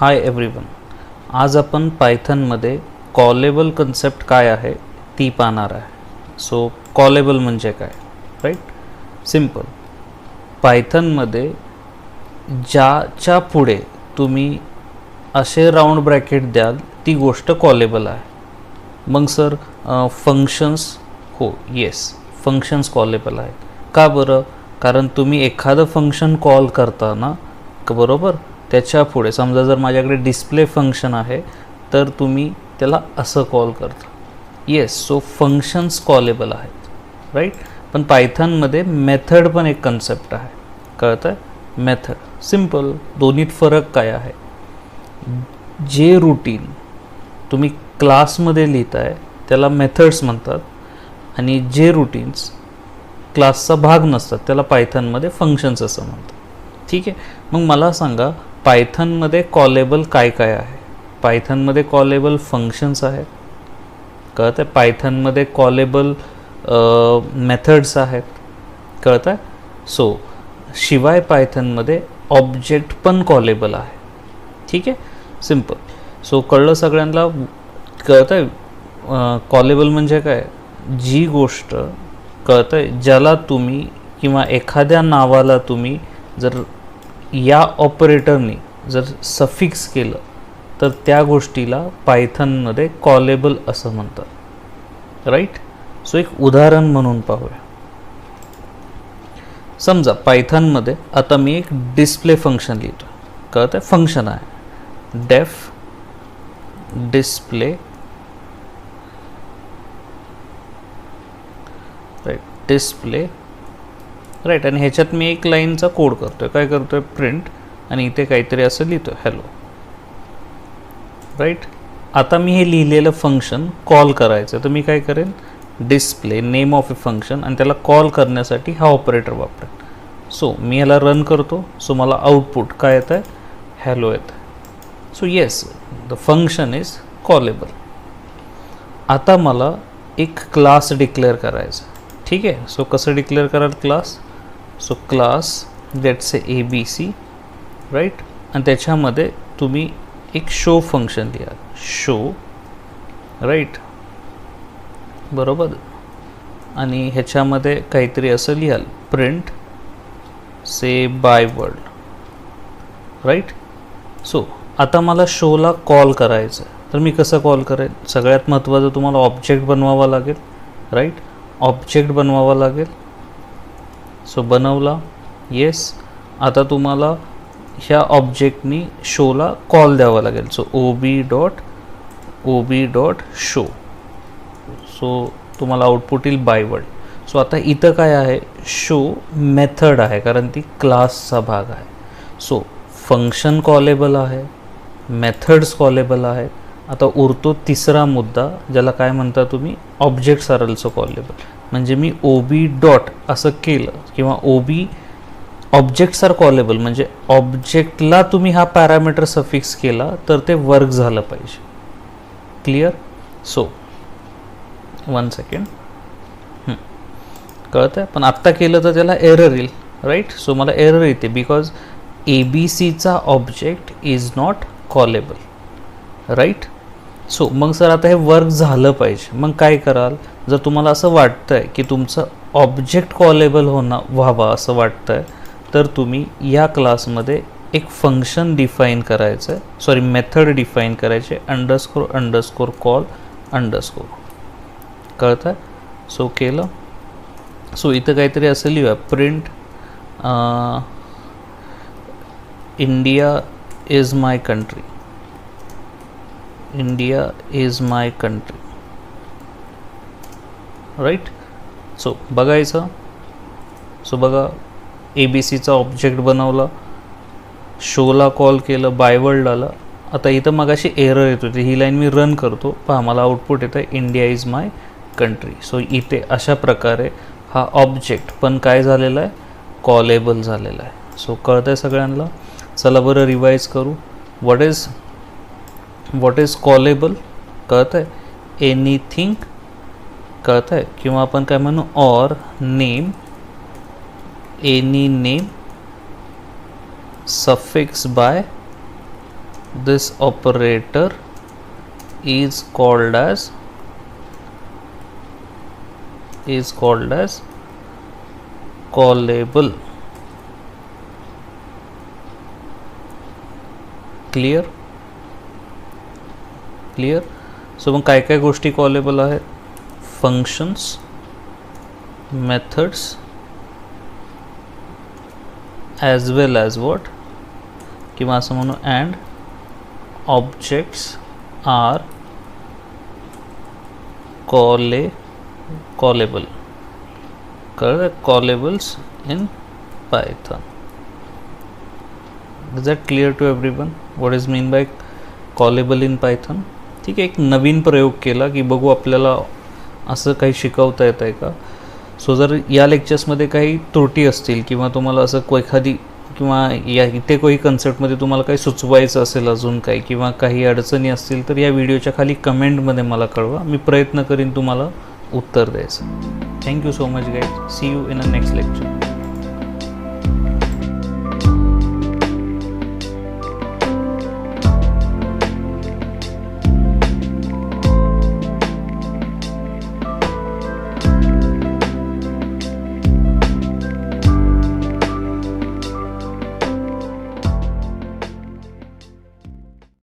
Hi everyone. आज आपण पायथनमध्ये कॉलेबल कन्सेप्ट काय आहे ती पाहणार आहे. सो कॉलेबल म्हणजे काय, राईट? सिम्पल. पायथनमध्ये ज्याच्या पुढे तुम्ही असे राऊंड ब्रॅकेट द्याल ती गोष्ट कॉलेबल आहे. मग सर फंक्शन्स, हो येस, फंक्शन्स कॉलेबल आहेत. का बरं? कारण तुम्ही एखादं फंक्शन कॉल करता ना, बरोबर, त्याच्या पुढे समजा जर माझ्याकडे डिस्प्ले फंक्शन आहे तर तुम्ही त्याला असं कॉल करता. येस, सो फंक्शन्स कॉलेबल आहेत, राईट? पण पायथनमध्ये मेथड पण एक कन्सेप्ट आहे, कळतं आहे? मेथड. सिम्पल. दोन्हीत फरक काय आहे? जे रूटीन तुम्ही क्लासमध्ये लिहिताय त्याला मेथड्स म्हणतात आणि जे रूटीन्स क्लासचा भाग नसतात त्याला पायथनमध्ये फंक्शन्स असं म्हणतात. ठीक आहे. मग मला सांगा पायथनमध्ये कॉलेबल काय काय आहे? पायथनमध्ये कॉलेबल फंक्शन्स आहेत, कळतं आहे? पायथनमध्ये कॉलेबल मेथड्स आहेत, कळतं आहे? सो शिवाय पायथनमध्ये ऑब्जेक्ट पण कॉलेबल आहे. ठीक आहे, सिम्पल. सो कळलं सगळ्यांना? कळतं आहे कॉलेबल म्हणजे काय? जी गोष्ट, कळतं आहे, ज्याला तुम्ही किंवा एखाद्या नावाला तुम्ही जर या ऑपरेटरने जर सफिक्स केलं तर त्या गोष्टीला पायथनमध्ये कॉलेबल असं म्हणतात, राईट? सो एक उदाहरण म्हणून पाहूया. समजा पायथनमध्ये आता मी एक डिस्प्ले फंक्शन लिहितो, कळतं आहे? फंक्शन आहे डेफ डिस्प्ले, राईट? Display, right. आणि ह्याच्यात मी एक लाईनचा कोड करतो आहे. काय करतो आहे? प्रिंट. आणि इथे काहीतरी असं लिहितो आहे, हॅलो, राईट? आता मी हे लिहिलेलं फंक्शन कॉल करायचं तर मी काय करेन? Display name of a function आणि त्याला कॉल करण्यासाठी हा ऑपरेटर वापरेन. सो मी ह्याला रन करतो. सो मला आउटपुट काय येतं आहे? हॅलो येतं आहे. So yes, the function is callable. आता मला एक क्लास डिक्लेअर करायचा. ठीक आहे. सो कसं डिक्लेअर कराल class? So class let's say ABC, right? आणि त्याच्यामध्ये तुम्ही एक शो फंक्शन लिहाल, शो, राईट? बरोबर. आणि ह्याच्यामध्ये काहीतरी असं लिहाल, print say bye world, right? So आता मला शोला कॉल करायचं तर मी कसं कॉल करेन? सगळ्यात महत्त्वाचं तुम्हाला ऑब्जेक्ट बनवावा लागेल, राईट? ऑब्जेक्ट बनवावा लागेल. सो बनवला, येस. आता तुम्हाला ह्या ऑब्जेक्टनी शोला कॉल द्यावा लागेल. सो ओबी डॉट शो. सो तुम्हाला आउटपुट येईल बाय वर्ल्ड. सो आता इथं काय आहे? शो मेथड आहे कारण ती क्लासचा भाग आहे. सो फंक्शन कॉलेबल आहे, मेथड्स कॉलेबल आहेत. आता उरतो तिसरा मुद्दा ज्याला काय म्हणता तुम्ही? Objects are also callable. म्हणजे मी ओबी डॉट असं केलं किंवा ओबी ऑब्जेक्ट्स आर कॉलेबल म्हणजे ऑब्जेक्टला तुम्ही हा पॅरामीटर सफिक्स केला तर ते वर्क झालं पाहिजे. क्लिअर? सो 1 सेकंड, कळतं आहे? पण आत्ता केलं तर त्याला एरर येईल, राईट? सो मला एरर येते बिकॉज ABCचा object is not callable, right? So मग सर आता हे वर्क झालं पाहिजे, मग काय कराल? जर तुम्हाला असं वाटतं आहे की तुमचं ऑब्जेक्ट कॉलेबल व्हावं असं वाटतं आहे तर तुम्ही या क्लासमध्ये एक फंक्शन डिफाईन करायचं आहे, सॉरी मेथड डिफाईन करायचे, अंडरस्कोर कॉल अंडरस्कोर, कळतं आहे? सो केलं. सो इथं काहीतरी असं लिहूया, print India is my country, India is my country, right? So बघायचं. सो बघा ABCचा ऑब्जेक्ट बनवला, शोला कॉल केलं, बाय वर्ल्ड आला. आता इथं मगाशी एरर येत होती, ही लाईन मी रन करतो, पहा मला आउटपुट येतं आहे India is my country. So इथे अशा प्रकारे हा ऑब्जेक्ट पण काय झालेला आहे? कॉलेबल झालेला आहे. सो कळतं आहे सगळ्यांना? चला बरं रिवाईज करू. What is callable? कळतं आहे? एनिथिंग, कळतं आहे? किंवा आपण काय म्हणू? Or name, any name suffix by this operator is called as callable. Clear. So मग काय काय गोष्टी कॉलेबल आहेत? Functions, methods, as well as what, किंवा असं म्हणू अँड ऑब्जेक्ट्स आर कॉलेबल. कळलं? Callables in Python. Is that clear to everyone what is mean by callable in Python? ठीक आहे. एक नवीन प्रयोग केला की बघू आपल्याला असं काही शिकवता येतं आहे का. सो जर या लेक्चर्समध्ये काही त्रुटी असतील किंवा तुम्हाला असं एखादी किंवा या इथे काही कन्सेप्टमध्ये तुम्हाला काही सुचवायचं असेल अजून काही किंवा काही अडचणी असतील तर या व्हिडिओच्या खाली कमेंटमध्ये मला कळवा. मी प्रयत्न करीन तुम्हाला उत्तर द्यायचं. Thank you so much guys. See you in a next lecture.